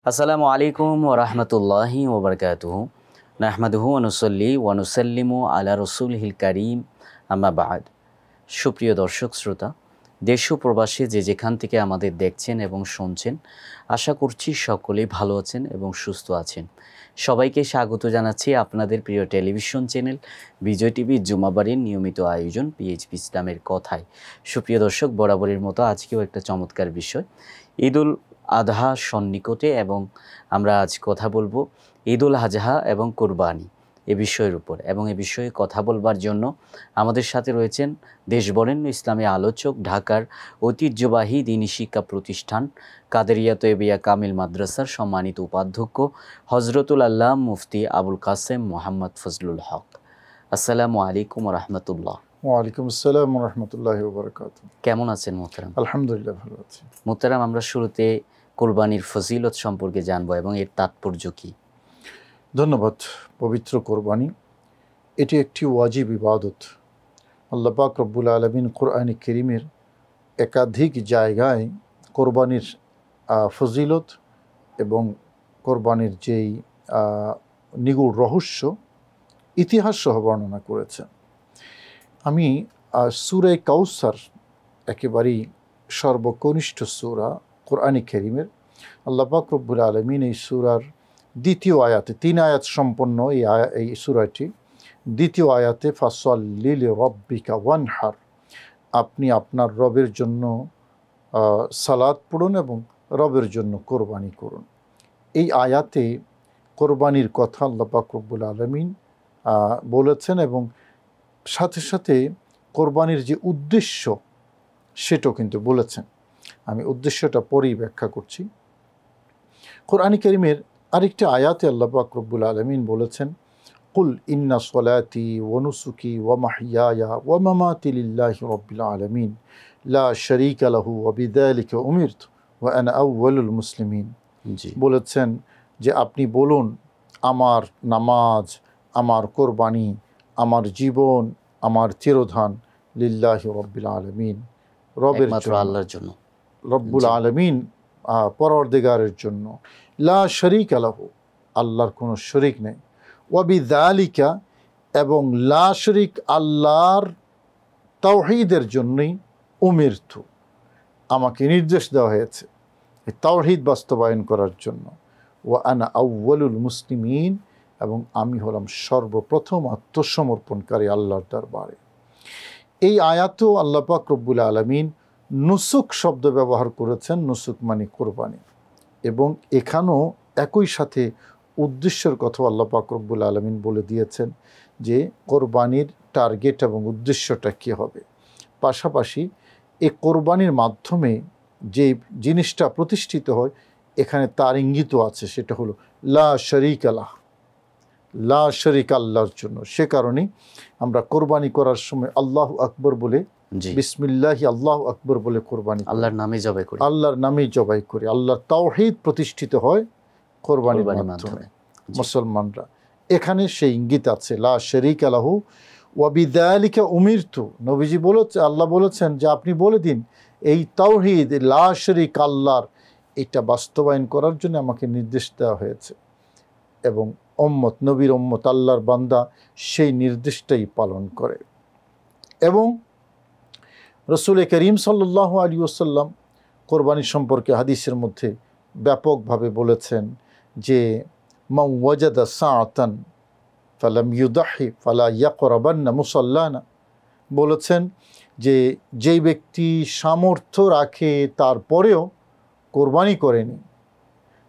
আসসালামু আলাইকুম ওয়া রাহমাতুল্লাহি ওয়া বারাকাতুহু নাহমাদুহু ওয়া নুসাল্লি ওয়া নুসাল্লিমু আলা রাসূলিহিল কারীম আম্মা বা'দ। সুপ্রিয় দর্শক শ্রোতা, দেশ ও প্রবাসী যে যেখান থেকে আমাদের দেখছেন এবং শুনছেন, আশা করছি সকলেই ভালো আছেন এবং সুস্থ আছেন। সবাইকে স্বাগত জানাচ্ছি আপনাদের প্রিয় টেলিভিশন চ্যানেল বিজয় টিভি জুমাবারের নিয়মিত আয়োজন পিএইচপি ইসলামের কথায়। সুপ্রিয় দর্শক, বরাবরের মতো আজকেও একটা চমৎকার বিষয়, ঈদুল আজহা সন্নিকটে, এবং আমরা আজ কথা বলবো ঈদুল আজহা এবং কোরবানি এ বিষয়ের উপর। এবং এ বিষয়ে কথা বলবার জন্য আমাদের সাথে রয়েছেন দেশ বরেণ্য ইসলামী আলোচক, ঢাকার ঐতিহ্যবাহী দ্বীনী শিক্ষা প্রতিষ্ঠান কাদেরিয়া তৈয়বিয়া কামিল মাদ্রাসার সম্মানিত উপাধ্যক্ষ হজরতুল আল্লাহ মুফতি আবুল কাসেম মোহাম্মদ ফজলুল হক। আসসালামু আলাইকুম রহমতুল্লাহ। ওয়ালাইকুম আসসালাম রহমতুল্লাহি ওয়া বারাকাতুহু। কেমন আছেন মোহতারাম? আলহামদুলিল্লাহ, ভালো আছি। মোহতারাম, আমরা শুরুতে কোরবানির ফজিলত সম্পর্কে জানবো এবং এর তাৎপর্য কী। ধন্যবাদ। পবিত্র কোরবানি এটি একটি ওয়াজিব ইবাদত। আল্লাহ পাক রব্বুল আলামিন কোরআনে কারীমের একাধিক জায়গায় কোরবানির ফজিলত এবং কোরবানির যেই নিগূঢ় রহস্য, ইতিহাস সহ বর্ণনা করেছেন। আমি সূরা কাউসার, একেবারেই সর্বকনিষ্ঠ সূরা কোরআনে কারীমের, আল্লাহ পাক রব্বুল আলামিন এই সূরার দ্বিতীয় আয়াতে, 3 আয়াত সম্পন্ন এই সূরাটি, দ্বিতীয় আয়াতে ফাসল্লি লিরাব্বিকা ওয়ানহার, আপনি আপনার রবের জন্য সালাত পড়ুন এবং রবের জন্য কোরবানি করুন। এই আয়াতে কোরবানির কথা আল্লাহ পাক রব্বুল আলামিন বলেছেন এবং সাথে সাথে কোরবানির যে উদ্দেশ্য সেটাও কিন্তু বলেছেন। আমি উদ্দেশ্যটা পরেই ব্যাখ্যা করছি। কোরআন কারীমের আরেকটি আয়াতে আল্লাহ পাক রব্বুল আলামিন বলেছেন, কুল ইন্না সলাতি ওয়া নুসুকি ওয়া মাহইয়ায়া ওয়া মামাতি লিল্লাহি রাব্বিল আলামিন লা শারীকা লাহু ওয়া বিযালিকা উমিরতু ওয়া আনা আউয়ালুল মুসলিমিন। বলেছেন যে আপনি বলুন, আমার নামাজ, আমার কোরবানি, আমার জীবন, আমার তিরোধান লিল্লাহি রাব্বিল আলামিন, রবের জন্য, আল্লাহর জন্য, রব্বুল আলামিন পরওয়ারদিগারের জন্য, লা শারীকা লাহু, আল্লাহর কোনো শরীক নেই, ওয়া বিযালিকা, এবং লা শরীক আল্লাহর তাওহীদের জন্যই উমিরতু, আমাকে নির্দেশ দেওয়া হয়েছে এই তাওহীদ বাস্তবায়ন করার জন্য, ওয়া আনা আউয়ালুল মুসলিমিন, এবং আমি হলাম সর্বপ্রথম আত্মসমর্পণকারী আল্লাহর দরবারে। এই আয়াতেও আল্লাহ পাক রব্বুল আলামিন নুসুক শব্দ ব্যবহার করেছেন, নুসুক মানে কোরবানি, এবং এখানেও একই সাথে উদ্দেশ্যের কথা আল্লাহ পাক রব্বুল আলামিন বলে দিয়েছেন যে কোরবানির টার্গেট এবং উদ্দেশ্যটা কী হবে। পাশাপাশি এই কোরবানির মাধ্যমে যে জিনিসটা প্রতিষ্ঠিত হয় এখানে তার ইঙ্গিতও আছে, সেটা হলো লা শারীকা লাহ, লা শরীক আল্লাহর জন্য। সে কারণেই আমরা কোরবানি করার সময় আল্লাহু আকবর বলে, বিসমিল্লাহি আল্লাহু আকবর বলে কোরবানি, আল্লাহর নামে জবাই করি, আল্লাহর নামেই জবাই করি। আল্লাহর তাওহীদ প্রতিষ্ঠিত হয় কোরবানির মাধ্যমে মুসলমানরা। এখানে সেই ইঙ্গিত আছে, লা শারীকা লাহু ওয়া বিযালিকা উমিরতু। নবীজি বলেছেন, আল্লাহ বলেছেন যে আপনি বলে দিন এই তাওহীদ, লা শরীক আল্লাহর, এটা বাস্তবায়ন করার জন্য আমাকে নির্দেশ দেওয়া হয়েছে। এবং উম্মত, নবীর উম্মত, আল্লাহর বান্দা সেই নির্দেশটাই পালন করে। এবং রাসূল করিম সাল্লাল্লাহু আলাইহি ওয়াসাল্লাম কোরবানি সম্পর্কে হাদিসের মধ্যে ব্যাপকভাবে বলেছেন যে মান ওয়াজাদা সাআতান ফালাম ইউদাহি ফালা ইয়াকরাবান্না মুসাল্লানা, বলেছেন যে যেই ব্যক্তি সামর্থ্য রাখে তারপরেও কোরবানি করেনি,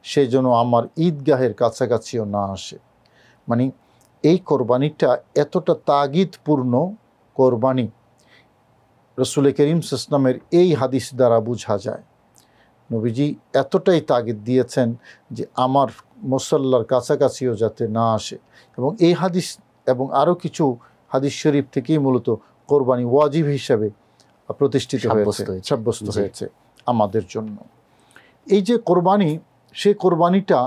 সে যেন আমার ঈদগাহের কাছাকাছিও না আসে। মানে এই কোরবানিটা এতটা তাগিদপূর্ণ কোরবানি, রাসূল করিম সাল্লাল্লাহু আলাইহি ওয়াসাল্লামের এই হাদিস দ্বারা বোঝা যায়। নবীজি এতটাই তাগিদ দিয়েছেন যে আমার মুসল্লার কাছাকাছিও যাতে না আসে। এবং এই হাদিস এবং আরও কিছু হাদিস শরীফ থেকেই মূলত কোরবানি ওয়াজিব হিসাবে প্রতিষ্ঠিত হয়েছে, সাব্যস্ত হয়েছে আমাদের জন্য। এই যে কোরবানি, সেই কোরবানিটা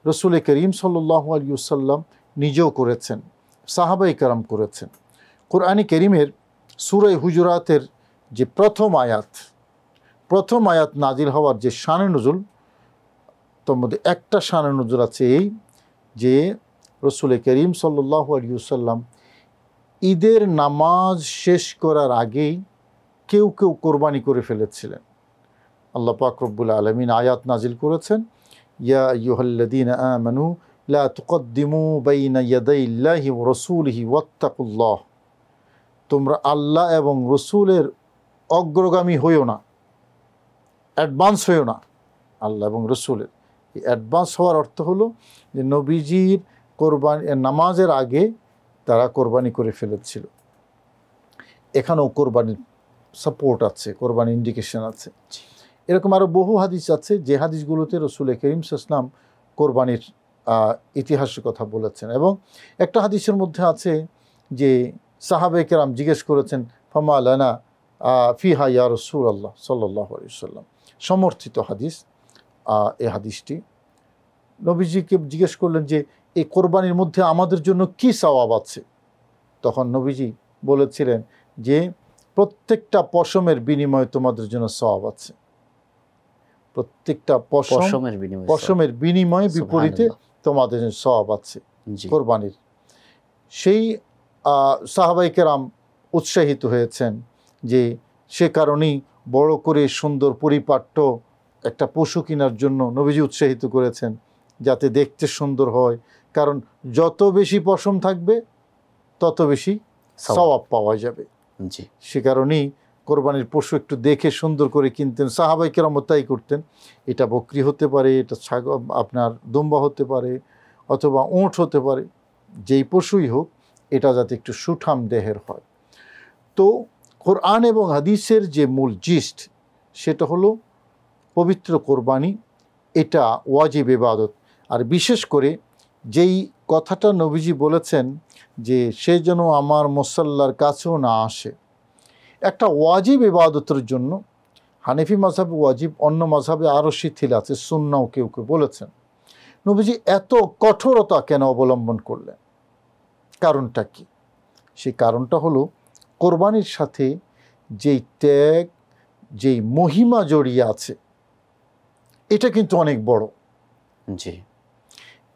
রাসূল করিম সাল্লাল্লাহু আলাইহি ওয়াসাল্লাম নিজেও করেছেন, সাহাবায়ে কেরাম করেছেন। কোরআনে কারীমের সূরা হুজুরাতের যে প্রথম আয়াত নাজিল হওয়ার যে শানে নুজুল, তোর মধ্যে একটা শানে নজর আছে এই যে রসুল করিম সাল্লাল্লাহু আলাইহি ওয়াসাল্লাম ঈদের নামাজ শেষ করার আগেই কেউ কেউ কোরবানি করে ফেলেছিলেন। আল্লাহ পাক রব্বুল আলামিন আয়াত নাজিল করেছেন, ইয়া আইয়ুহাল্লাযীনা আমানু লা তুকদ্দিমু বাইনা ইয়াদাইল্লাহি ওয়া রাসূলিহি ওয়াত্তাকুল্লাহ, তোমরা আল্লাহ এবং রসুলের অগ্রগামী হইও না, অ্যাডভান্স হইও না আল্লাহ এবং রসুলের। এই অ্যাডভান্স হওয়ার অর্থ হলো যে নবীজির কোরবানি নামাজের আগে তারা কোরবানি করে ফেলেছিল। এখানেও কোরবানির সাপোর্ট আছে, কোরবানির ইন্ডিকেশন আছে। এরকম আরও বহু হাদিস আছে যে হাদিসগুলোতে রসুল করিম সাল্লাল্লাহু আলাইহি ওয়াসাল্লাম কোরবানির ইতিহাসের কথা বলেছেন। এবং একটা হাদিসের মধ্যে আছে যে সাহাবায়ে কেরাম জিজ্ঞেস করেছেন, ফামা লানা ফিহা ইয়া রাসূলুল্লাহ সাল্লাল্লাহু আলাইহি ওয়াসাল্লাম, সমর্থিত হাদিস। এই হাদিসটি নবীজিকে জিজ্ঞেস করলেন যে এই কোরবানির মধ্যে আমাদের জন্য কি সওয়াব আছে? তখন নবীজি বলেছিলেন যে প্রত্যেকটা পশমের বিনিময়ে তোমাদের জন্য সওয়াব আছে, প্রত্যেকটা পশমের বিনিময়ে বিপরীতে তোমাদের জন্য সওয়াব আছে কোরবানির। সেই সাহাবায়ে কেরাম উৎসাহিত হয়েছেন যে সে কারণেই বড় করে সুন্দর পরিপাট্য একটা পশু কেনার জন্য নবীজি উৎসাহিত করেছেন যাতে দেখতে সুন্দর হয়, কারণ যত বেশি পশম থাকবে তত বেশি সওয়াব পাওয়া যাবে। সে কারণেই কোরবানির পশু একটু দেখে সুন্দর করে কিনতেন, সাহাবায়ে কেরাম তাই করতেন। এটা বকরি হতে পারে, এটা আপনার দুম্বা হতে পারে, অথবা উঁট হতে পারে, যেই পশুই হোক এটা যাতে একটু সুঠাম দেহের হয়। তো কোরআন এবং হাদিসের যে মূল জিস্ট সেটা হলো পবিত্র কোরবানি এটা ওয়াজিব ইবাদত। আর বিশেষ করে যেই কথাটা নবীজি বলেছেন যে সে যেন আমার মুসাল্লার কাছেও না আসে, একটা ওয়াজিব ইবাদতের জন্য হানিফি মাযহাবে ওয়াজিব, অন্য মাযহাবে আরও শিথিল আছে, সুন্নাও কেউ কেউ বলেছেন। নবীজি এত কঠোরতা কেন অবলম্বন করলেন? কারণটা কি? সেই কারণটা হলো কোরবানির সাথে যেই ত্যাগ, যেই মহিমা জড়িয়ে আছে এটা কিন্তু অনেক বড়।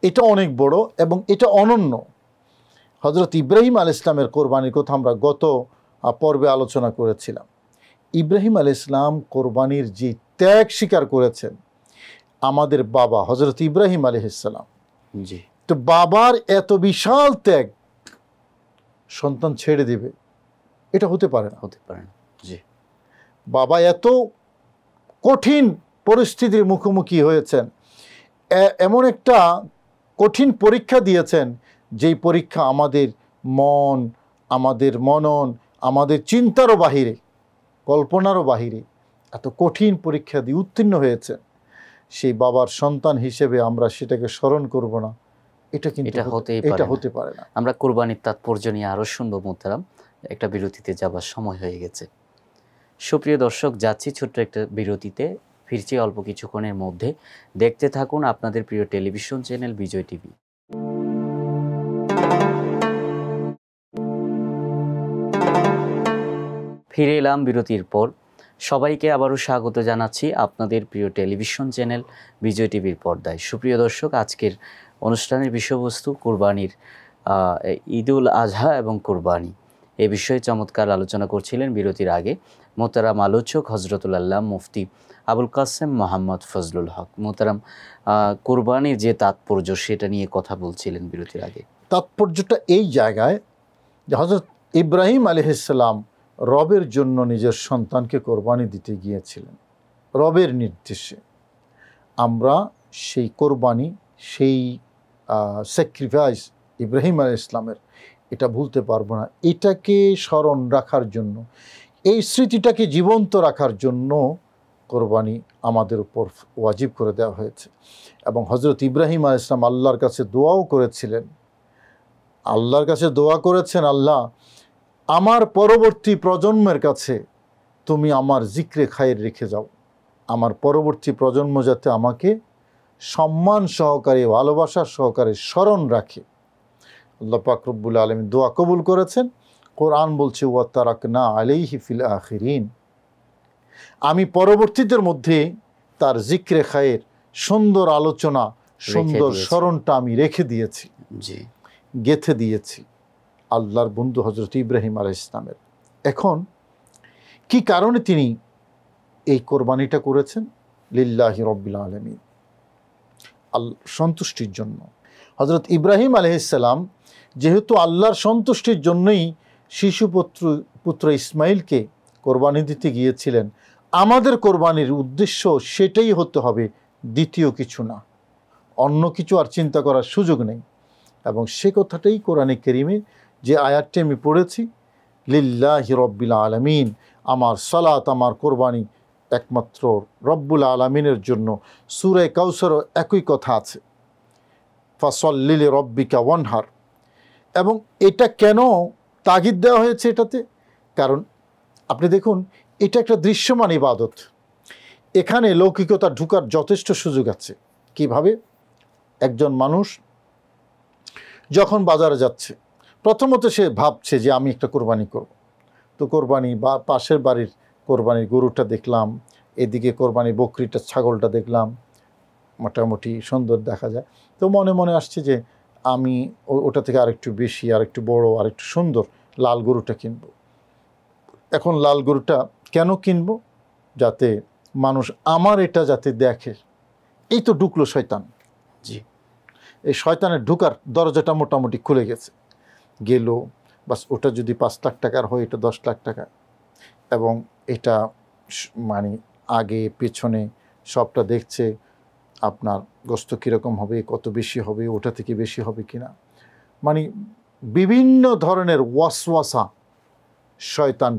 এটা অনেক বড় এবং এটা অনন্য। হযরত ইব্রাহিম আলাইহিস সালামের কোরবানির কথা আমরা গত পর্বে আলোচনা করেছিলাম। ইব্রাহিম আলাইহিস সালাম কোরবানির যে ত্যাগ স্বীকার করেছেন, আমাদের বাবা হযরত ইব্রাহিম আলাইহিস সালাম, তো বাবার এত বিশাল ত্যাগ সন্তান ছেড়ে দিবে এটা হতে পারে না। বাবা এত কঠিন পরিস্থিতির মুখোমুখি হয়েছেন, এমন একটা কঠিন পরীক্ষা দিয়েছেন যেই পরীক্ষা আমাদের মন, আমাদের মনন, আমাদের চিন্তারও বাহিরে, কল্পনারও বাহিরে। এত কঠিন পরীক্ষা দিয়ে উত্তীর্ণ হয়েছেন, সেই বাবার সন্তান হিসেবে আমরা সেটাকে স্মরণ করব না, এটা কিন্তু এটা হতে পারে না। আমরা কোরবানির তাৎপর্য নিয়ে আরও শুনবো মুহতারাম। একটা বিরতিতে যাবার সময় হয়ে গেছে। সুপ্রিয় দর্শক, যাচ্ছি ছোট্ট একটা বিরতিতে, ফিরছি অল্প কিছুক্ষণের মধ্যে। দেখতে থাকুন আপনাদের প্রিয় টেলিভিশন চ্যানেল বিজয় টিভি। ফিরে এলাম বিরতির পর। সবাইকে আবারও স্বাগত জানাচ্ছি আপনাদের প্রিয় টেলিভিশন চ্যানেল বিজয় টিভির পর্দায়। সুপ্রিয় দর্শক, আজকের অনুষ্ঠানের বিষয়বস্তু কোরবানির, ঈদুল আজহা এবং কোরবানি, এ বিষয়ে চমৎকার আলোচনা করছিলেন বিরতির আগে মোহতারাম আলোচক হজরতুল আল্লাহ মুফতি আবুল কাসেম মোহাম্মদ ফজলুল হক। মোহতারাম, কোরবানির যে তাৎপর্য সেটা নিয়ে কথা বলছিলেন বিরতির আগে। তাৎপর্যটা এই জায়গায় যে হযরত ইব্রাহিম আলাইহিস সালাম রবের জন্য নিজের সন্তানকে কোরবানি দিতে গিয়েছিলেন রবের নির্দেশে। আমরা সেই কোরবানি, সেই স্যাক্রিফাইস ইব্রাহিম আলাইহিস সালামের, এটা ভুলতে পারবো না। এটাকে স্মরণ রাখার জন্য, এই স্মৃতিটাকে জীবন্ত রাখার জন্য কোরবানি আমাদের উপর ওয়াজিব করে দেওয়া হয়েছে। এবং হযরত ইব্রাহিম আলাইহিস সালাম আল্লাহর কাছে দোয়াও করেছিলেন, আল্লাহর কাছে দোয়া করেছেন, আল্লাহ আমার পরবর্তী প্রজন্মের কাছে তুমি আমার জিক্রে খায়ের রেখে যাও, আমার পরবর্তী প্রজন্ম যাতে আমাকে সম্মান সহকারে, ভালোবাসা সহকারে স্মরণ রাখে। আল্লাহ পাক রব্বুল আলামিন দোয়া কবুল করেছেন। কোরআন বলছে, ওয়া তারাকনা আলাইহি ফিল আখিরিন, আমি পরবর্তীদের মধ্যে তার জিক্রে খায়ের সুন্দর আলোচনা, সুন্দর দিয়েছি। স্মরণটা আমি রেখে দিয়েছি, জি গেথে দিয়েছি আল্লাহর বন্ধু হজরত ইব্রাহিম আলাইহিস সালামের। এখন কি কারণে তিনি এই কোরবানিটা করেছেন? লিল্লাহি রব্বিল আলামিন, সন্তুষ্টির জন্য। হজরত ইব্রাহিম আলাইহিস সালাম যেহেতু আল্লাহর সন্তুষ্টির জন্যই পুত্র ইসমাইলকে কোরবানি দিতে গিয়েছিলেন, আমাদের কোরবানির উদ্দেশ্য সেটাই হতে হবে, দ্বিতীয় কিছু না, অন্য কিছু আর চিন্তা করার সুযোগ নেই। এবং সে কথাটাই কোরআনে কারীমে যে আয়াতটি আমি পড়েছি, লিল্লাহি রব্বিল আলামিন, আমার সালাত, আমার কোরবানি একমাত্র রব্বুল আলামিনের জন্য। সূরা কাউসারও একই কথা আছে, ফাসল্লি লিরব্বিকা ওয়ানহার। এবং এটা কেন তাগিদ দেওয়া হয়েছে এটাতে? কারণ আপনি দেখুন, এটা একটা দৃশ্যমান ইবাদত, এখানে লৌকিকতা ঢুকার যথেষ্ট সুযোগ আছে। কিভাবে? একজন মানুষ যখন বাজারে যাচ্ছে, প্রথমত সে ভাবছে যে আমি একটা কোরবানি করব। তো কোরবানি বা পাশের বাড়ির কোরবানির গরুটা দেখলাম, এদিকে কোরবানি বকরিটা, ছাগলটা দেখলাম, মোটামুটি সুন্দর দেখা যায়। তো মনে মনে আসছে যে আমি ওটা থেকে আরেকটু বেশি, আরেকটু বড়, আরেকটু সুন্দর লাল গরুটা কিনব। এখন লাল গরুটা কেন কিনব? যাতে মানুষ আমার এটা যাতে দেখে। এই তো ঢুকলো শয়তান। জি এই শয়তানের ঢুকার দরজাটা মোটামুটি খুলে গেছে, গেল। বাস ওটা যদি 5 লাখ টাকার হয়, এটা 10 লাখ টাকা। এবং এটা মানে আগে পেছনে সবটা দেখছে, আপনার গোস্ত কীরকম হবে, কত বেশি হবে, ওটা থেকে বেশি হবে কিনা, মানে বিভিন্ন ধরনের ওয়াসওয়াসা শয়তান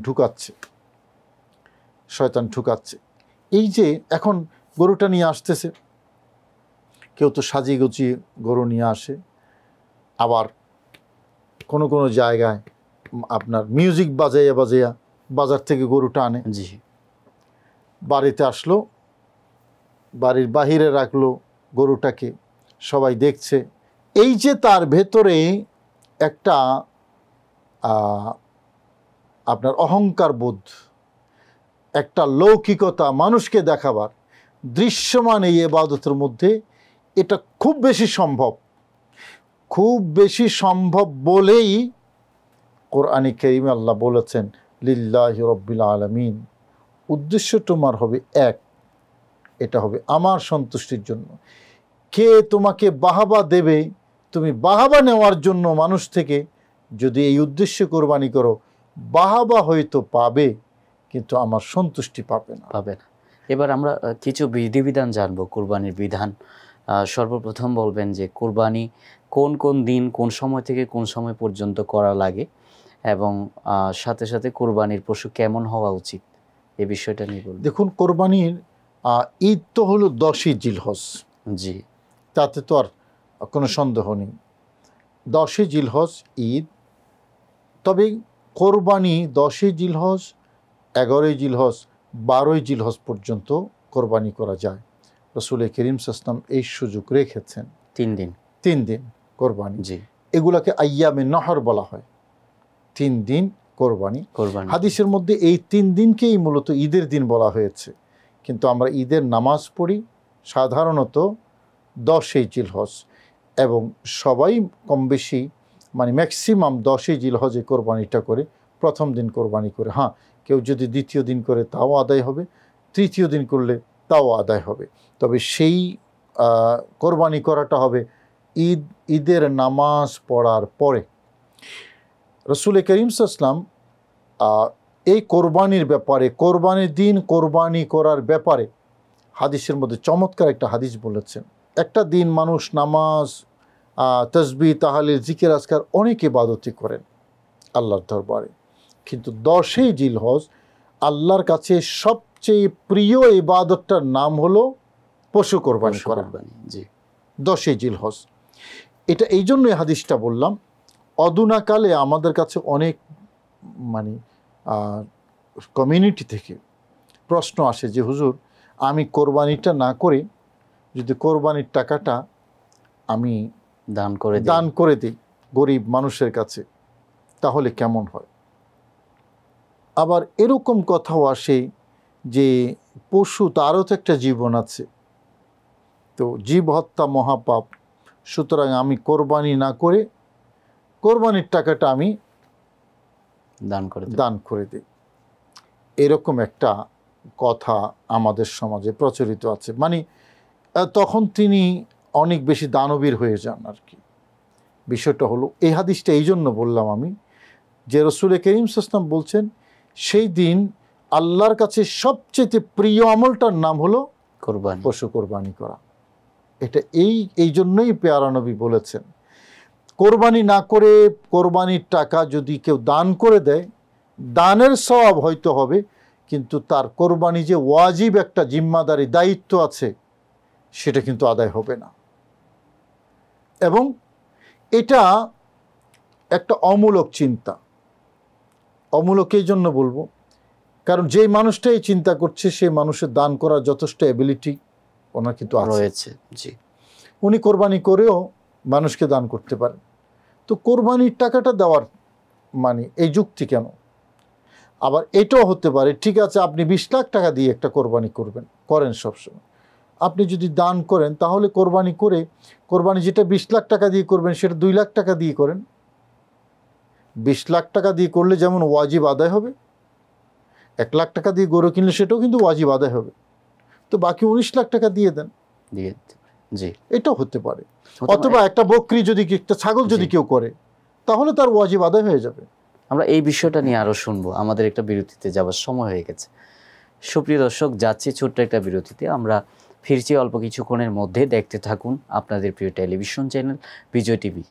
ঢুকাচ্ছে। এই যে এখন গরুটা নিয়ে আসতেছে, কেউ তো সাজিয়ে গুছিয়ে গরু নিয়ে আসে, আবার কোনো কোনো জায়গায় আপনার মিউজিক বাজাইয়া বাজার থেকে গরুটা আনে। জি বাড়িতে আসলো, বাড়ির বাহিরে রাখলো গরুটাকে, সবাই দেখছে। এই যে তার ভেতরে একটা আপনার অহংকার বোধ, একটা লৌকিকতা, মানুষকে দেখাবার দৃশ্যমান এই ইবাদতের মধ্যে এটা খুব বেশি সম্ভব বলেই কোরআনে কারীমে আল্লাহ বলেছেন, লিল্লাহি রব্বিল আলামিন, উদ্দেশ্য তোমার হবে এক, এটা হবে আমার সন্তুষ্টির জন্য। কে তোমাকে বাহাবা দেবে, তুমি বাহাবা নেওয়ার জন্য মানুষ থেকে যদি এই উদ্দেশ্যে কোরবানি করো, বাহাবা হয়তো পাবে, কিন্তু আমার সন্তুষ্টি পাবে না। এবার আমরা কিছু বিধিবিধান জানবো, কুরবানির বিধান। সর্বপ্রথম বলবেন যে কুরবানি কোন কোন দিন, কোন সময় থেকে কোন সময় পর্যন্ত করা লাগে, এবং সাথে সাথে কুরবানির পশু কেমন হওয়া উচিত, এই বিষয়টা নিয়ে বলুন। দেখুন, কোরবানির ঈদ তো হলো 10ই জিলহজ, জি তাতে তো আর কোনো সন্দেহ নেই, 10ই জিলহজ ঈদ। তবে কোরবানি 10ই জিলহজ, 11ই জিলহজ, 12ই জিলহজ পর্যন্ত কোরবানি করা যায়। রাসূল করিম সাল্লাল্লাহু আলাইহি ওয়াসাল্লাম এই সুযোগ রেখেছেন। 3 দিন কোরবানি, জি এগুলাকে আইয়ামে নহর বলা হয়। 3 দিন কোরবানি। হাদিসের মধ্যে এই 3 দিনকেই মূলত ঈদের দিন বলা হয়েছে, কিন্তু আমরা ঈদের নামাজ পড়ি সাধারণত 10ই জিলহজ, এবং সবাই কম বেশি মানে ম্যাক্সিমাম 10ই জিলহজে কোরবানিটা করে, প্রথম দিন কোরবানি করে। হ্যাঁ, কেউ যদি দ্বিতীয় দিন করে তাও আদায় হবে, তৃতীয় দিন করলে তাও আদায় হবে। তবে সেই কোরবানি করাটা হবে ঈদের নামাজ পড়ার পরে। রাসূল করিম সাল্লাল্লাহু আলাইহি ওয়াসাল্লাম এই কোরবানির ব্যাপারে, কোরবানির দিন কোরবানি করার ব্যাপারে হাদিসের মধ্যে চমৎকার একটা হাদিস বলেছেন। একটা দিন মানুষ নামাজ, তাসবিহ, তাহলিল, জিকির, আজকার অনেক ইবাদতই করেন আল্লাহর দরবারে, কিন্তু 10ই জিলহজ আল্লাহর কাছে সবচেয়ে প্রিয় ইবাদতটার নাম হলো পশু কোরবানি করা। 10ই জিলহজ, এটা এই জন্যই হাদিসটা বললাম। অদূনাকালে আমাদের কাছে অনেক মানে কমিউনিটি থেকে প্রশ্ন আসে যে হুজুর, আমি কোরবানিটা না করে যদি কোরবানির টাকাটা আমি দান করে দিই গরিব মানুষের কাছে, তাহলে কেমন হয়? আবার এরকম কথাও আসে যে পশু, তারও তো একটা জীবন আছে, তো জীব হত্যা মহাপাপ, সুতরাং আমি কোরবানি না করে কোরবানির টাকাটা আমি দান করে দিই। এরকম একটা কথা আমাদের সমাজে প্রচলিত আছে। মানে তখন তিনি অনেক বেশি দানবীর হয়ে যান আর কি। বিষয়টা হলো, এই হাদিসটা এই জন্য বললাম আমি, যে রসুল করিম সাল্লাল্লাহু আলাইহি ওয়াসাল্লাম বলছেন সেই দিন আল্লাহর কাছে সবচেয়ে প্রিয় আমলটার নাম হলো কোরবানি, পশু কোরবানি করা। এটা এই জন্যই পেয়ারা নবী বলেছেন, কোরবানি না করে কোরবানির টাকা যদি কেউ দান করে দেয়, দানের সওয়াব হয়তো হবে, কিন্তু তার কোরবানি যে ওয়াজিব একটা জিম্মাদারি দায়িত্ব আছে সেটা কিন্তু আদায় হবে না। এবং এটা একটা অমূলক চিন্তা। অমূলক এই জন্য বলবো, কারণ যেই মানুষটা এই চিন্তা করছে সেই মানুষের দান করার যথেষ্ট এবিলিটি ওনার কিন্তু রয়েছে। জি, উনি কোরবানি করেও মানুষকে দান করতে পারেন। তো কোরবানির টাকাটা দেওয়ার মানে এই যুক্তি কেন? আবার এটাও হতে পারে, ঠিক আছে আপনি 20 লাখ টাকা দিয়ে একটা কোরবানি করেন সবসময়, আপনি যদি দান করেন তাহলে কোরবানি যেটা 20 লাখ টাকা দিয়ে করবেন সেটা 2 লাখ টাকা দিয়ে করেন। 20 লাখ টাকা দিয়ে করলে যেমন ওয়াজিব আদায় হবে, 1 লাখ টাকা দিয়ে গরু কিনলে সেটাও কিন্তু ওয়াজিব আদায় হবে, তো বাকি 19 লাখ টাকা দিয়ে দেন। জি, এটাও হতে পারে। অথবা একটা বকরি যদি, একটা ছাগল যদি কেউ করে তাহলে তার ওয়াজিব আদায় হয়ে যাবে। আমরা এই বিষয়টা নিয়ে আরো শুনবো, আমাদের একটা বিরতিতে যাওয়ার সময় হয়ে গেছে। সুপ্রিয় দর্শক, যাচ্ছি ছোট্ট একটা বিরতিতে, আমরা ফিরছি অল্প কিছুক্ষণের মধ্যে। দেখতে থাকুন আপনাদের প্রিয় টেলিভিশন চ্যানেল বিজয় টিভি।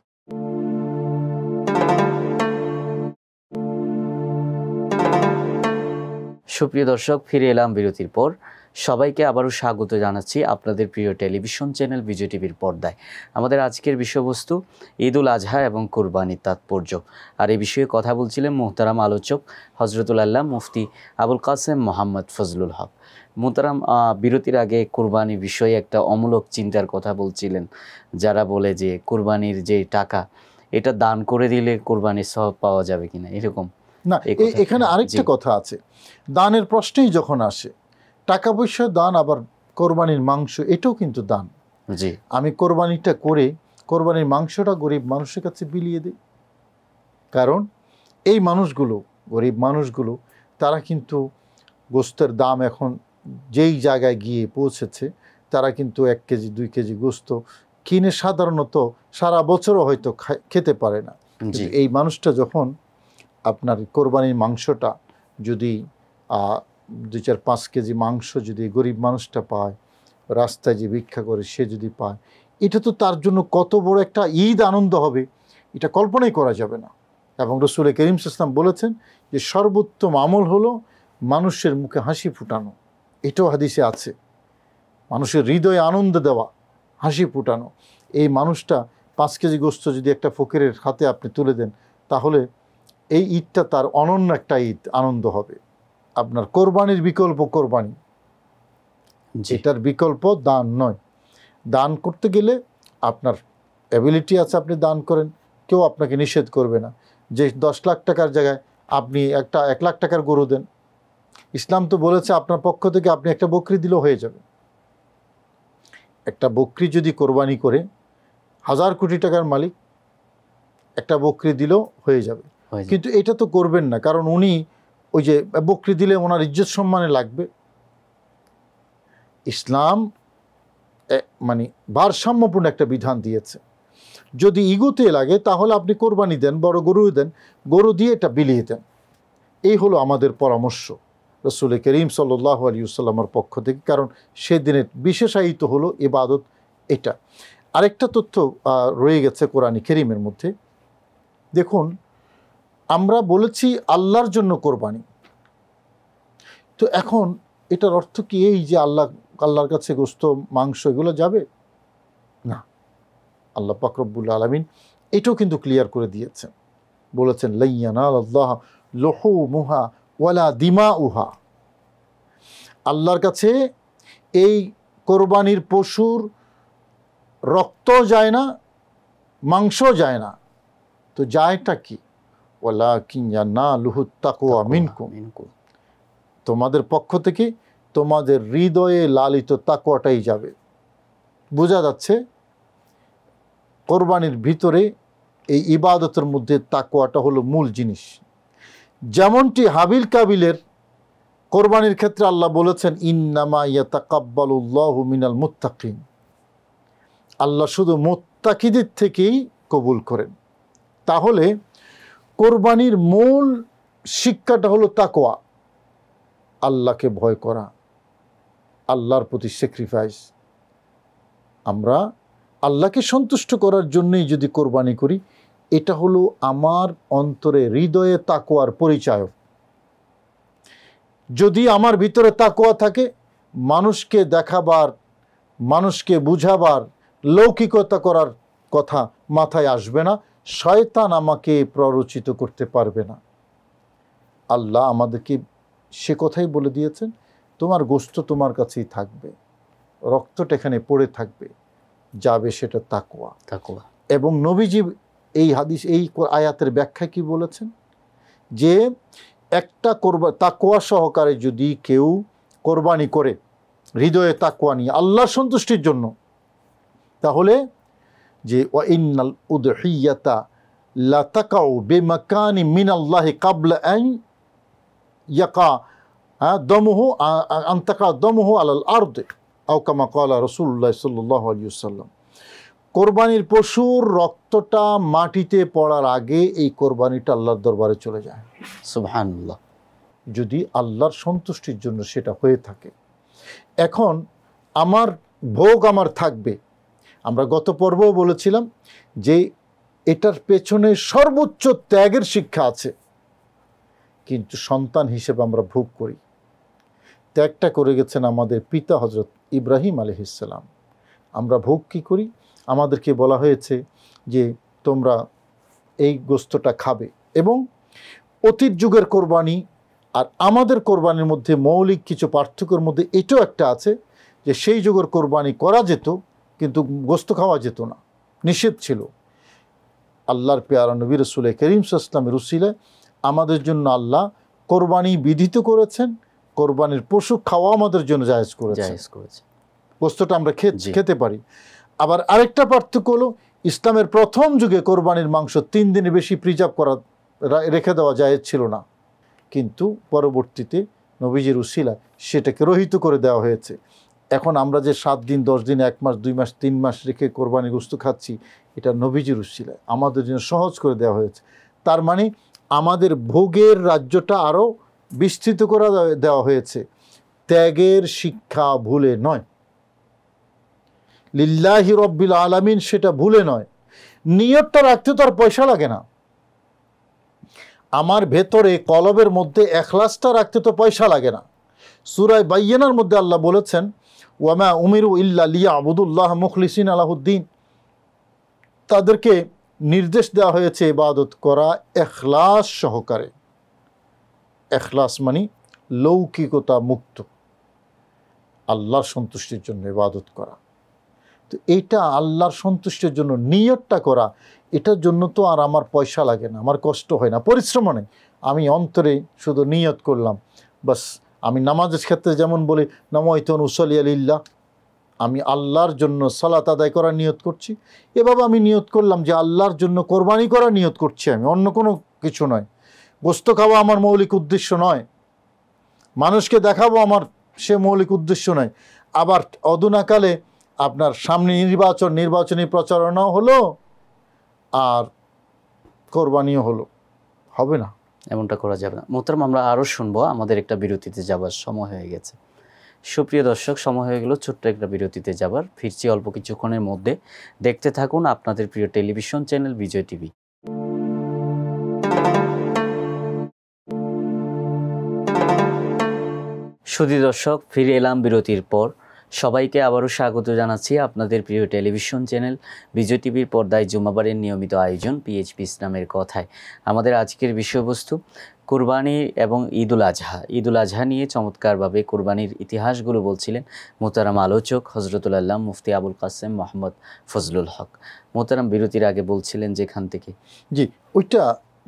সুপ্রিয় দর্শক, ফিরে এলাম বিরতির পর। সবাইকে আবারও স্বাগত জানাচ্ছি আপনাদের প্রিয় টেলিভিশন চ্যানেল বিজয় টিভির পর্দায়। আমাদের আজকের বিষয়বস্তু ঈদ উল আজহা এবং কোরবানির তাৎপর্য। আর এই বিষয়ে কথা বলছিলেন মোহতারাম আলোচক হজরতুল আল্লাহ মুফতি আবুল কাসেম মোহাম্মদ ফজলুল হক। মোহতারাম, বিরতির আগে কোরবানি বিষয়ে একটা অমূলক চিন্তার কথা বলছিলেন, যারা বলে যে কোরবানির যে টাকা এটা দান করে দিলে কোরবানির সওয়াব পাওয়া যাবে কিনা, এরকম না। এখানে আরেকটা কথা আছে, দানের প্রশ্নেই যখন আসে, টাকা পয়সা দান আবার কোরবানির মাংস এটাও কিন্তু দান। জি, আমি কোরবানিটা করে কোরবানির মাংসটা গরিব মানুষের কাছে বিলিয়ে দিই। কারণ এই মানুষগুলো, গরিব মানুষগুলো, তারা কিন্তু গোস্তের দাম এখন যেই জায়গায় গিয়ে পৌঁছেছে, তারা কিন্তু 1 কেজি 2 কেজি গোস্ত কিনে সাধারণত সারা বছরও হয়তো খেতে পারে না। এই মানুষটা যখন আপনার কোরবানির মাংসটা যদি 2-4-5 কেজি মাংস যদি গরিব মানুষটা পায়, রাস্তায় যে ভিক্ষা করে সে যদি পায়, এটা তো তার জন্য কত বড় একটা ঈদ আনন্দ হবে, এটা কল্পনাই করা যাবে না। এবং রসুল করিম সাল্লাল্লাহু আলাইহি ওয়াসাল্লাম বলেছেন যে সর্বোত্তম আমল হলো মানুষের মুখে হাসি ফুটানো। এটাও হাদিসে আছে, মানুষের হৃদয়ে আনন্দ দেওয়া, হাসি ফুটানো। এই মানুষটা 5 কেজি গোস্ত যদি একটা ফকিরের হাতে আপনি তুলে দেন, তাহলে এই ঈদটা তার অনন্য একটা ঈদ আনন্দ হবে। আপনার কোরবানির বিকল্প কোরবানি, এটার বিকল্প দান নয়। দান করতে গেলে আপনার অ্যাবিলিটি আছে, আপনি দান করেন, কেউ আপনাকে নিষেধ করবে না। যে 10 লাখ টাকার জায়গায় আপনি 1 লাখ টাকার গরু দেন, ইসলাম তো বলেছে আপনার পক্ষ থেকে আপনি একটা বকরি দিলেও হয়ে যাবে। একটা বকরি যদি কোরবানি করে 1000 কোটি টাকার মালিক, একটা বকরি দিলেও হয়ে যাবে। কিন্তু এটা তো করবেন না, কারণ উনি ওই যে বকরি দিলে ওনার ইজ্জত সম্মানে লাগবে। ইসলাম মানে ভারসাম্যপূর্ণ একটা বিধান দিয়েছে। যদি ইগোতে লাগে তাহলে আপনি কোরবানি দেন, বড় গরু দেন, গরু দিয়ে এটা বিলিয়ে দেন। এই হলো আমাদের পরামর্শ রসুল করিম সাল্লাল্লাহু আলাইহি ওয়াসাল্লামের পক্ষ থেকে, কারণ সেদিনের বিশেষায়িত হলো ইবাদত এটা। আরেকটা তথ্য রয়ে গেছে কোরআন কারীমের মধ্যে। দেখুন, আমরা বলেছি আল্লাহর জন্য কোরবানি, তো এখন এটার অর্থ কি এই যে আল্লাহর কাছে গোশত মাংস এগুলো যাবে না? আল্লাহ পাক রব্বুল আলামিন এটাও কিন্তু ক্লিয়ার করে দিয়েছেন, বলেছেন লা ইয়ানালাল্লাহ লুহুমুহা ওয়ালা দিমাউহা। আল্লাহর কাছে এই কোরবানির পশুর রক্ত যায় না, মাংস যায় না, তো যায়টা কি? ওয়ালাকিন ইয়ানালুহুত তাকওয়া মিনকুম, তোমাদের পক্ষ থেকে তোমাদের হৃদয়ে লালিত তাকওয়াটাই যাবে। বোঝা যাচ্ছে কোরবানির ভিতরে এই ইবাদতের মধ্যে তাকওয়াটা হলো মূল জিনিস। যেমনটি হাবিল কাবিলের কোরবানির ক্ষেত্রে আল্লাহ বলেছেন, ইন্নামা ইয়াতাকাব্বালুল্লাহু মিনাল মুত্তাকিন, আল্লাহ শুধু মুত্তাকিদের থেকেই কবুল করেন। তাহলে কোরবানির মূল শিক্ষাটা হলো তাকওয়া, আল্লাহকে ভয় করা, আল্লাহর প্রতি স্যাক্রিফাইস। আমরা আল্লাহকে সন্তুষ্ট করার জন্যই যদি কোরবানি করি, এটা হলো আমার অন্তরে হৃদয়ে তাকওয়ার পরিচয়। যদি আমার ভিতরে তাকওয়া থাকে, মানুষকে দেখাবার, মানুষকে বুঝাবার, লৌকিকতা করার কথা মাথায় আসবে না, শয়তান আমাকে প্ররোচিত করতে পারবে না। আল্লাহ আমাদেরকে সে কথাই বলে দিয়েছেন, তোমার গোশত তোমার কাছেই থাকবে, রক্তটা এখানে পড়ে থাকবে, যাবে সেটা তাকওয়া। এবং নবীজি এই হাদিস, এই আয়াতের ব্যাখ্যা কি বলেছেন, যে একটা তাকওয়া সহকারে যদি কেউ কোরবানি করে হৃদয়ে তাকওয়া নিয়ে আল্লাহর সন্তুষ্টির জন্য, তাহলে যে ওয়া ইন্নাল উদহিয়াতা লা তাকাউ বিমাকানি মিনাল্লাহি ক্বাবলা আন ইয়াকা দমুহু আন তাকা দমুহু আলাল আরদ আও কামা ক্বালা রাসূলুল্লাহ সাল্লাল্লাহু আলাইহি ওয়াসাল্লাম। কোরবানির পশুর রক্তটা মাটিতে পড়ার আগে এই কোরবানিটা আল্লাহর দরবারে চলে যায়। সুবহানাল্লাহ। যদি আল্লাহর সন্তুষ্টির জন্য সেটা হয়ে থাকে। এখন আমার ভোগ আমার থাকবে। আমরা গত পর্বেও বলেছিলাম যে এটার পেছনে সর্বোচ্চ ত্যাগের শিক্ষা আছে, কিন্তু সন্তান হিসেবে আমরা ভোগ করি। ত্যাগটা করে গেছেন আমাদের পিতা হযরত ইব্রাহিম আলাইহিস সালাম। আমরা ভোগ কী করি? আমাদেরকে বলা হয়েছে যে তোমরা এই গোস্তটা খাবে। এবং অতীত যুগের কোরবানি আর আমাদের কোরবানির মধ্যে মৌলিক কিছু পার্থক্যের মধ্যে এটাও একটা আছে, যে সেই যুগের কোরবানি করা যেত কিন্তু গোস্ত খাওয়া যেত না, নিষেধ ছিল। আল্লাহর পেয়ারা নবী রাসূল করিম সাল্লাল্লাহু আলাইহি ওয়াসাল্লামের উসিলায় আমাদের জন্য আল্লাহ কোরবানি বিধিত করেছেন, কোরবানির পশু খাওয়া আমাদের জন্য জায়েজ করেছেন। গোস্তটা আমরা খেতে পারি। আবার আরেকটা পার্থক্য হলো, ইসলামের প্রথম যুগে কোরবানির মাংস 3 দিনের বেশি প্রিজার্ভ করা, রেখে দেওয়া জায়েজ ছিল না, কিন্তু পরবর্তীতে নবীজির উসিলায় সেটাকে রহিত করে দেওয়া হয়েছে। এখন আমরা যে 7 দিন 10 দিন 1 মাস 2 মাস 3 মাস রেখে কোরবানি গোস্ত খাচ্ছি, এটা নবীজির উসিলায় আমাদের জন্য সহজ করে দেওয়া হয়েছে। তার মানে আমাদের ভোগের রাজ্যটা আরও বিস্তৃত করে দেওয়া হয়েছে, ত্যাগের শিক্ষা ভুলে নয়। লিল্লাহি রব্বিল আলামিন সেটা ভুলে নয়। নিয়তটা রাখতে তো আর পয়সা লাগে না। আমার ভেতরে কলবের মধ্যে এখলাসটা রাখতে তো পয়সা লাগে না। সূরা বাইয়িনার মধ্যে আল্লাহ বলেছেন, ওয়ামা উমিরু ইল্লা লিয়াবুদুল্লাহ মুখলিসিন লাহুদ্দিন, তাদেরকে নির্দেশ দেওয়া হয়েছে ইবাদত করা এখলাস সহকারে। এখলাস মানে লৌকিকতা মুক্ত, আল্লাহর সন্তুষ্টির জন্য ইবাদত করা। তো এইটা আল্লাহর সন্তুষ্টির জন্য নিয়তটা করা, এটার জন্য তো আর আমার পয়সা লাগে না, আমার কষ্ট হয় না, পরিশ্রম নেই। আমি অন্তরে শুধু নিয়ত করলাম, বাস। আমি নামাজের ক্ষেত্রে যেমন বলি নামাইতু উসাল্লি লিল্লাহ, আমি আল্লাহর জন্য সালাত আদায় করার নিয়ত করছি, এভাবে আমি নিয়ত করলাম যে আল্লাহর জন্য কোরবানি করার নিয়ত করছি, আমি অন্য কোনো কিছু নয়। গোস্ত খাওয়া আমার মৌলিক উদ্দেশ্য নয়, মানুষকে দেখাবো আমার সে মৌলিক উদ্দেশ্য নয়। আবার অদূনাকালে আপনার সামনে নির্বাচনী প্রচারণাও হলো আর কোরবানিও হলো, হবে না, এমনটা করা যাবে না। মোহতারাম, আমরা আরও শুনবো, আমাদের একটা বিরতিতে যাবার সময় হয়ে গেছে। সুপ্রিয় দর্শক, সময় হয়ে গেল ছোট্ট একটা বিরতিতে যাবার। ফিরছি অল্প কিছুক্ষণের মধ্যে। দেখতে থাকুন আপনাদের প্রিয় টেলিভিশন চ্যানেল বিজয় টিভি। সুধী দর্শক, ফিরে এলাম বিরতির পর। সবাইকে আবারও স্বাগত জানাচ্ছি আপনাদের প্রিয় টেলিভিশন চ্যানেল বিজয় টিভির পর্দায় জুমাবারের নিয়মিত আয়োজন পিএইচপি ইসলামের কথায়। আমাদের আজকের বিষয়বস্তু কুরবানি এবং ঈদুল আজহা। ঈদুল আজহা নিয়ে চমৎকারভাবে কুরবানির ইতিহাসগুলো বলছিলেন মোহতারাম আলোচক হজরতুল আল্লাহ মুফতি আবুল কাসেম মোহাম্মদ ফজলুল হক। মোহতারাম, বিরতির আগে বলছিলেন যেখান থেকে, জি ওইটা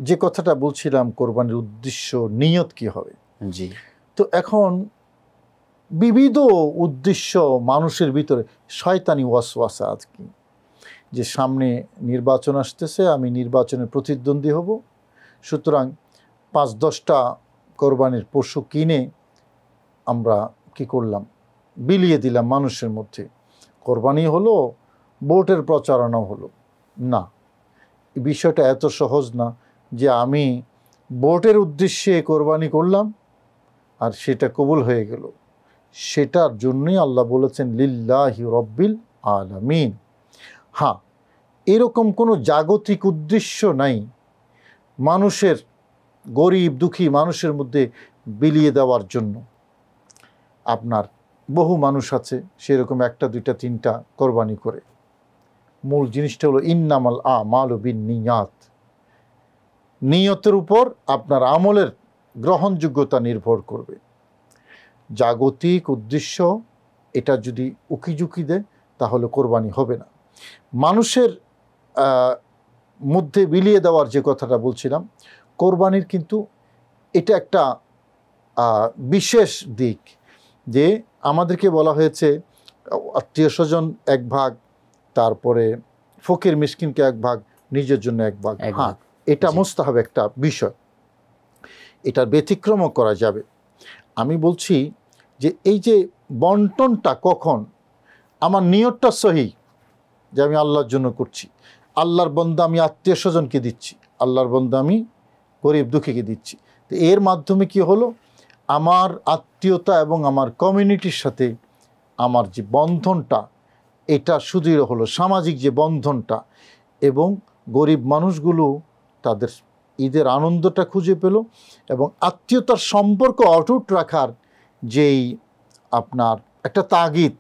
যে কথাটা বলছিলাম, কোরবানির উদ্দেশ্য নিয়ত কি হবে। জি, তো এখন বিবিধ উদ্দেশ্য মানুষের ভিতরে, শয়তানি ওয়াসওয়াসা আজকে, যে সামনে নির্বাচন আসতেছে, আমি নির্বাচনে প্রতিদ্বন্দ্বী হব, সুতরাং ৫-১০টা কোরবানির পশু কিনে আমরা কি করলাম, বিলিয়ে দিলাম মানুষের মধ্যে, কোরবানি হলো, ভোটের প্রচারণা হলো। না, বিষয়টা এত সহজ না যে আমি ভোটের উদ্দেশ্যে কোরবানি করলাম আর সেটা কবুল হয়ে গেল। সেটার জন্যই আল্লাহ বলেছেন লিল্লাহি রব্বিল আলামিন। হ্যাঁ, এরকম কোনো জাগতিক উদ্দেশ্য নাই মানুষের, গরিব দুঃখী মানুষের মধ্যে বিলিয়ে দেওয়ার জন্য। আপনার বহু মানুষ আছে সেরকম 1, 2, 3টা কোরবানি করে। মূল জিনিসটা হলো ইন্নামাল আমালু বিন্নিয়াত, নিয়তের উপর আপনার আমলের গ্রহণযোগ্যতা নির্ভর করবে। জাগতিক উদ্দেশ্য এটা যদি উকিঝুঁকি দেয় তাহলে কোরবানি হবে না। মানুষের মধ্যে বিলিয়ে দেওয়ার যে কথাটা বলছিলাম, কোরবানির কিন্তু এটা একটা বিশেষ দিক, যে আমাদেরকে বলা হয়েছে আত্মীয় স্বজন 1 ভাগ, তারপরে ফকির মিসকিনকে 1 ভাগ, নিজের জন্য 1 ভাগ। হ্যাঁ, এটা মুস্তাহাব একটা বিষয়, এটার ব্যতিক্রমও করা যাবে। আমি বলছি যে এই যে বন্টনটা কখন, আমার নিয়তটা সহি যে আমি আল্লাহর জন্য করছি, আল্লাহর বন্দা আমি আত্মীয় স্বজনকে দিচ্ছি, আল্লাহর বন্দা আমি গরিব দুঃখীকে দিচ্ছি। তো এর মাধ্যমে কি হলো, আমার আত্মীয়তা এবং আমার কমিউনিটির সাথে আমার যে বন্ধনটা এটা সুদৃঢ় হলো, সামাজিক যে বন্ধনটা, এবং গরিব মানুষগুলো তাদের ঈদের আনন্দটা খুঁজে পেল, এবং আত্মীয়তার সম্পর্ক অটুট রাখার যেই আপনার একটা তাগিদ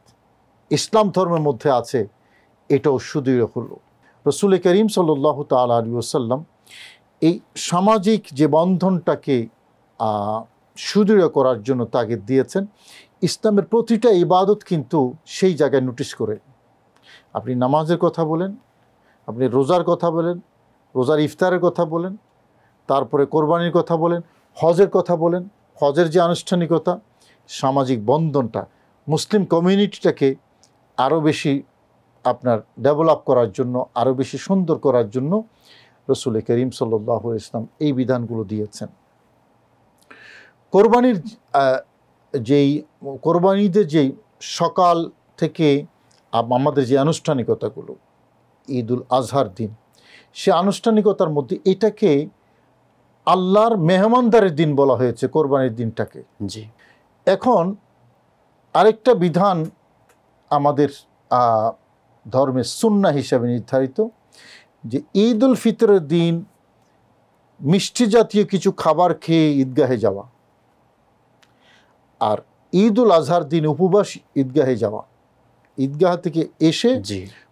ইসলাম ধর্মের মধ্যে আছে, এটাও সুদৃঢ় হলো। রসুল করিম সাল্লাল্লাহু তাআলা আলাইহি ওয়াসাল্লাম এই সামাজিক যে বন্ধনটাকে সুদৃঢ় করার জন্য তাগিদ দিয়েছেন। ইসলামের প্রতিটা ইবাদত কিন্তু সেই জায়গায় নোটিশ করে। আপনি নামাজের কথা বলেন, আপনি রোজার কথা বলেন, রোজার ইফতারের কথা বলেন, তারপরে কোরবানির কথা বলেন, হজের কথা বলেন, হজের যে আনুষ্ঠানিকতা, সামাজিক বন্ধনটা, মুসলিম কমিউনিটিটাকে আরও বেশি আপনার ডেভেলপ করার জন্য, আরও বেশি সুন্দর করার জন্য রসুল করিম সাল্লাল্লাহু আলাইহি ওয়াসাল্লাম এই বিধানগুলো দিয়েছেন। কোরবানির কোরবানিদের যেই সকাল থেকে আমাদের যে আনুষ্ঠানিকতাগুলো, ঈদুল আজহার দিন, সে আনুষ্ঠানিকতার মধ্যে এটাকে আল্লাহর মেহমানদারের দিন বলা হয়েছে, কোরবানির দিনটাকে। জি। এখন আরেকটা বিধান আমাদের ধর্মের সুন্নাহ হিসাবে নির্ধারিত, যে ঈদ উল ফিতরের দিন মিষ্টি জাতীয় কিছু খাবার খেয়ে ঈদগাহে যাওয়া, আর ঈদ উল আজহার দিন উপবাস ঈদগাহে যাওয়া। ঈদগাহ থেকে এসে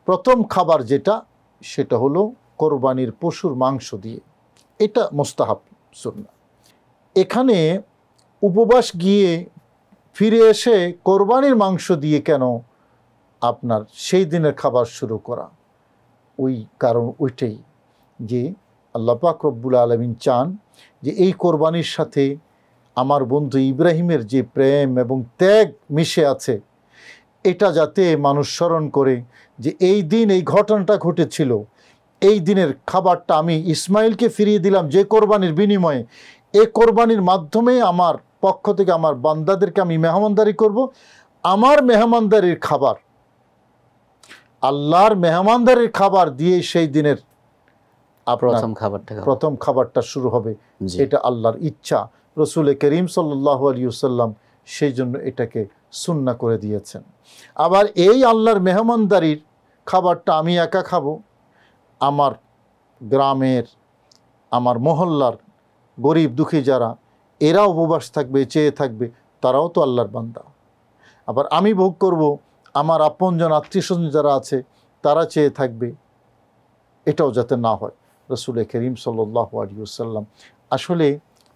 প্রথম খাবার যেটা, সেটা হলো কোরবানির পশুর মাংস দিয়ে, এটা মুস্তাহাব সুন্নাহ। এখানে উপবাস গিয়ে ফিরে এসে কোরবানির মাংস দিয়ে কেন আপনার সেই দিনের খাবার শুরু করা? ওই কারণ ওইটাই যে আল্লাহ পাক রব্বুল আলামিন চান যে এই কোরবানির সাথে আমার বন্ধু ইব্রাহিমের যে প্রেম এবং ত্যাগ মিশে আছে, এটা যাতে মানুষ স্মরণ করে যে এই দিন এই ঘটনাটা ঘটেছিল, এই দিনের খাবারটা আমি ইসমাইলকে ফিরিয়ে দিলাম যে কোরবানির বিনিময়ে, এই কোরবানির মাধ্যমে আমার পক্ষ থেকে আমার বান্দাদেরকে আমি মেহমানদারি করব, আমার মেহমানদারির খাবার, আল্লাহর মেহমানদারির খাবার দিয়ে সেই দিনের প্রথম খাবারটা শুরু হবে। এটা আল্লাহর ইচ্ছা। রসুল করিম সাল্লাল্লাহু আলাইহি ওয়াসাল্লাম সেই জন্য এটাকে সুন্নাহ করে দিয়েছেন। আবার এই আল্লাহর মেহমানদারির খাবারটা আমি একা খাবো, আমার গ্রামের, আমার মহল্লার গরিব দুঃখী যারা, এরা উপবাস থাকবে, চেয়ে থাকবে, তারাও তো আল্লাহর বান্দা। আবার আমি ভোগ করব, আমার আপনজন আত্মীয়স্বজন যারা আছে তারা চেয়ে থাকবে, এটাও যাতে না হয়। রসুল করিম সাল্লাল্লাহু আলাইহি ওয়াসাল্লাম, আসলে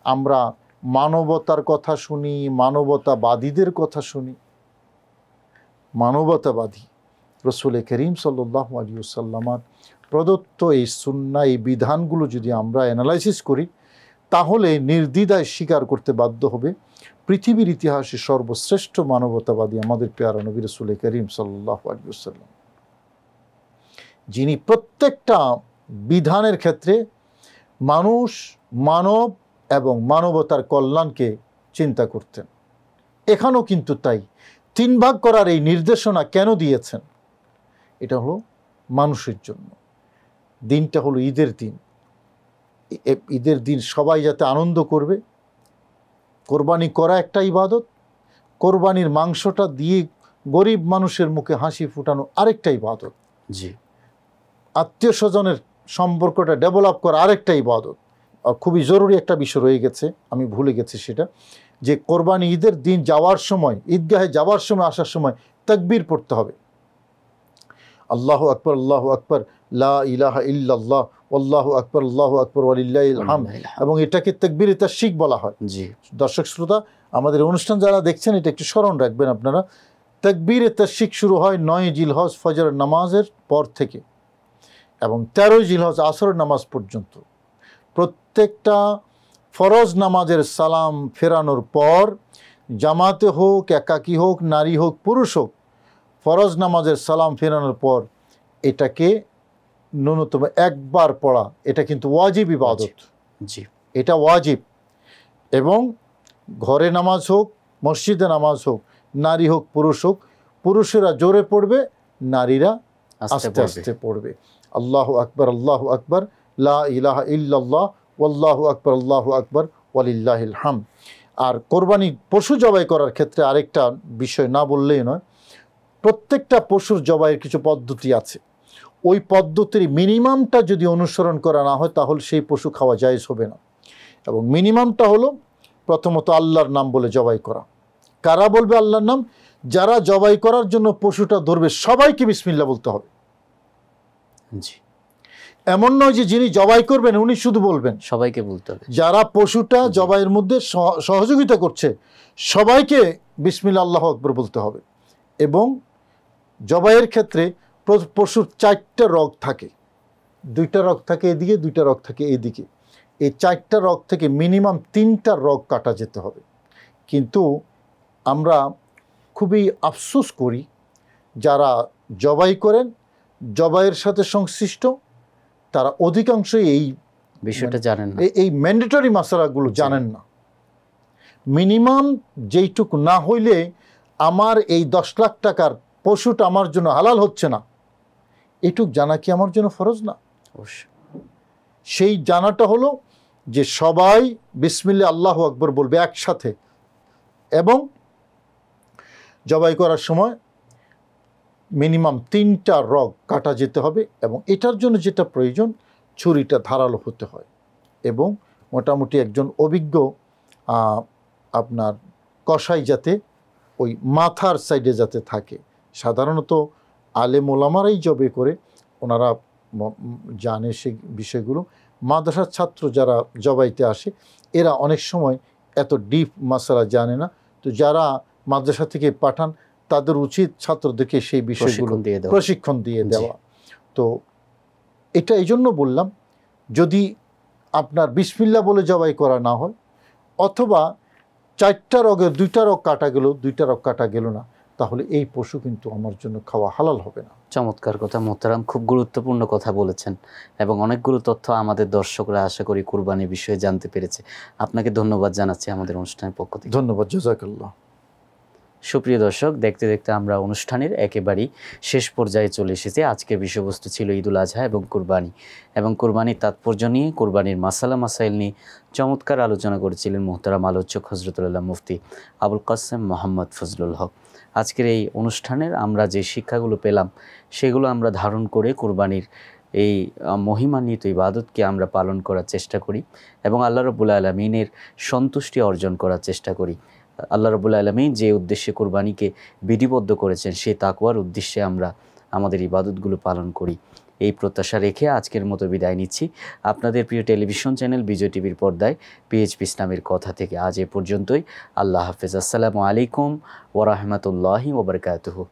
আমরা মানবতার কথা শুনি, মানবতাবাদীদের কথা শুনি, মানবতাবাদী রসুল করিম সাল্লাল্লাহু আলাইহি ওয়াসাল্লামের প্রদত্ত এই সুন্নাহ, এই বিধানগুলো যদি আমরা অ্যানালাইসিস করি, তাহলে নির্দ্বিধায় স্বীকার করতে বাধ্য হবে পৃথিবীর ইতিহাসে সর্বশ্রেষ্ঠ মানবতাবাদী আমাদের পেয়ারা নবী রাসূল করিম সাল্লাল্লাহু আলাইহি ওয়াসাল্লাম, যিনি প্রত্যেকটা বিধানের ক্ষেত্রে মানুষ, মানব এবং মানবতার কল্যাণকে চিন্তা করতেন। এখানেও কিন্তু তাই। 3 ভাগ করার এই নির্দেশনা কেন দিয়েছেন? এটা হলো মানুষের জন্য। দিনটা হলো ঈদের দিন। ঈদের দিন সবাই যাতে আনন্দ করবে। কোরবানি করা একটা ইবাদত, কোরবানির মাংসটা দিয়ে গরিব মানুষের মুখে হাসি ফুটানো আরেকটা ইবাদত, জি, আত্মীয় স্বজনের সম্পর্কটা ডেভেলপ করা আরেকটা ইবাদত। আর খুবই জরুরি একটা বিষয় রয়ে গেছে, আমি ভুলে গেছি সেটা, যে কোরবানি ঈদের দিন যাওয়ার সময়, ঈদগাহে যাওয়ার সময়, আসার সময় তাকবীর পড়তে হবে। আল্লাহু আকবার, আল্লাহু আকবার, লা ইলাহা ইল্লাল্লাহ, আল্লাহু আকবার, আল্লাহু আকবার, ওয়ালিল্লাহিল হামদ, এবং এটাকে তাকবীরে তাশরিক বলা হয়। জি, দর্শক শ্রোতা, আমাদের অনুষ্ঠান যারা দেখছেন এটা একটু স্মরণ রাখবেন আপনারা। তাকবীরে তাশরিক শুরু হয় 9 জিলহজ ফজরের নামাজের পর থেকে এবং 13 জিলহজ আসরের নামাজ পর্যন্ত। প্রত্যেকটা ফরজ নামাজের সালাম ফেরানোর পর, জামাতে হোক, একাকী হোক, নারী হোক, পুরুষ হোক, ফরজ নামাজের সালাম ফেরানোর পর এটাকে ন্যূনতম একবার পড়া, এটা কিন্তু ওয়াজিব ইবাদত। জি, এটা ওয়াজিব। এবং ঘরে নামাজ হোক, মসজিদে নামাজ হোক, নারী হোক, পুরুষ হোক, পুরুষেরা জোরে পড়বে, নারীরা আস্তে আস্তে পড়বে। আল্লাহু আকবার, আল্লাহু আকবার, লা ইলাহা ইল্লাল্লাহ, আল্লাহু আকবার, আল্লাহু আকবার, ওয়ালিল্লাহিল হামদ। আর কোরবানি পশু জবাই করার ক্ষেত্রে আরেকটা বিষয় না বললেই নয়, প্রত্যেকটা পশুর জবাইয়ের কিছু পদ্ধতি আছে। ওই পদ্ধতির মিনিমামটা যদি অনুসরণ করা না হয় তাহলে সেই পশু খাওয়া জায়েজ হবে না। এবং মিনিমামটা হলো প্রথমত আল্লাহর নাম বলে জবাই করা। কারা বলবে আল্লাহর নাম? যারা জবাই করার জন্য পশুটা ধরবে সবাইকে বিসমিল্লাহ বলতে হবে। জি, এমন নয় যে যিনি জবাই করবেন উনি শুধু বলবেন, সবাইকে বলতে হবে। যারা পশুটা জবাইয়ের মধ্যে সহযোগিতা করছে সবাইকে বিসমিল্লাহ আল্লাহু আকবার বলতে হবে। এবং জবাইয়ের ক্ষেত্রে পশুর 4টা রগ থাকে, 2টা রগ থাকে এদিকে, 2টা রগ থাকে এদিকে। এই 4টা রগ থেকে মিনিমাম 3টা রগ কাটা যেতে হবে। কিন্তু আমরা খুবই আফসোস করি, যারা জবাই করেন, জবাইয়ের সাথে সংশ্লিষ্ট, তারা অধিকাংশই এই বিষয়টা জানেন না, এই ম্যান্ডেটরি মাসালাগুলো জানেন না। মিনিমাম যেইটুকু না হইলে আমার এই 10 লাখ টাকার পশুটা আমার জন্য হালাল হচ্ছে না, এইটুক জানা কি আমার জন্য ফরজ না? সেই জানাটা হলো যে সবাই বিসমিল্লাহ আল্লাহু আকবার বলবে একসাথে, এবং জবাই করার সময় মিনিমাম 3টা রগ কাটা যেতে হবে। এবং এটার জন্য যেটা প্রয়োজন, ছুরিটা ধারালো হতে হয় এবং মোটামুটি একজন অভিজ্ঞ আপনার কসাই যাতে ওই মাথার সাইডে যাতে থাকে। সাধারণত আলেম ওলামারাই জবে করে, ওনারা জানে সেই বিষয়গুলো। মাদ্রাসার ছাত্র যারা জবাইতে আসে এরা অনেক সময় এত ডিপ মাসালা জানে না, তো যারা মাদ্রাসা থেকে পাঠান তাদের উচিত ছাত্রদেরকে সেই বিষয়গুলো প্রশিক্ষণ দিয়ে দেওয়া। তো এটা এই জন্য বললাম, যদি আপনার বিসমিল্লাহ বলে জবাই করা না হয়, অথবা 4টা রগের 2টা রগ কাটা গেল, 2টা রগ কাটা গেল না, তাহলে এই পশু কিন্তু আমার জন্য খাওয়া হালাল হবে না। চমৎকার কথা মোহতারাম, খুব গুরুত্বপূর্ণ কথা বলেছেন এবং অনেকগুলো তথ্য আমাদের দর্শকরা আশা করি কুরবানির বিষয়ে জানতে পেরেছে। আপনাকে ধন্যবাদ জানাচ্ছি আমাদের অনুষ্ঠানের পক্ষ থেকে। ধন্যবাদ, জাযাকাল্লাহ। সুপ্রিয় দর্শক, দেখতে দেখতে আমরা অনুষ্ঠানের একেবারেই শেষ পর্যায়ে চলে এসেছি। আজকের বিষয়বস্তু ছিল ঈদুল আজহা এবং কুরবানি, এবং কুরবানির তাৎপর্য নিয়ে, কুরবানির মাসালা মাসাইল নিয়ে চমৎকার আলোচনা করেছিলেন মোহতারাম আলোচক হযরতুল্লাহ মুফতি আবুল কাসেম মোহাম্মদ ফজলুল হক। আজকের এই অনুষ্ঠানের আমরা যে শিক্ষাগুলো পেলাম সেগুলো আমরা ধারণ করে কুরবানির এই মহিমান্বিত ইবাদতকে আমরা পালন করার চেষ্টা করি এবং আল্লাহ রাব্বুল আলামিনের সন্তুষ্টি অর্জন করার চেষ্টা করি। আল্লাহ রাব্বুল আলামিন যে উদ্দেশ্যে কুরবানিকে বিধিবদ্ধ করেছেন সেই তাকওয়ার উদ্দেশ্যে আমরা আমাদের ইবাদতগুলো পালন করি, এই প্রত্যাশা রেখে আজকের মতো বিদায় নিচ্ছি। আপনাদের প্রিয় টেলিভিশন চ্যানেল বিজয় টিভির পর্দায় পিএইচপি ইসলামের কথা থেকে আজ এ পর্যন্তই। আল্লাহ হাফেজ। আসসালামু আলাইকুম ওয়া রাহমাতুল্লাহি ওয়া বারাকাতুহু।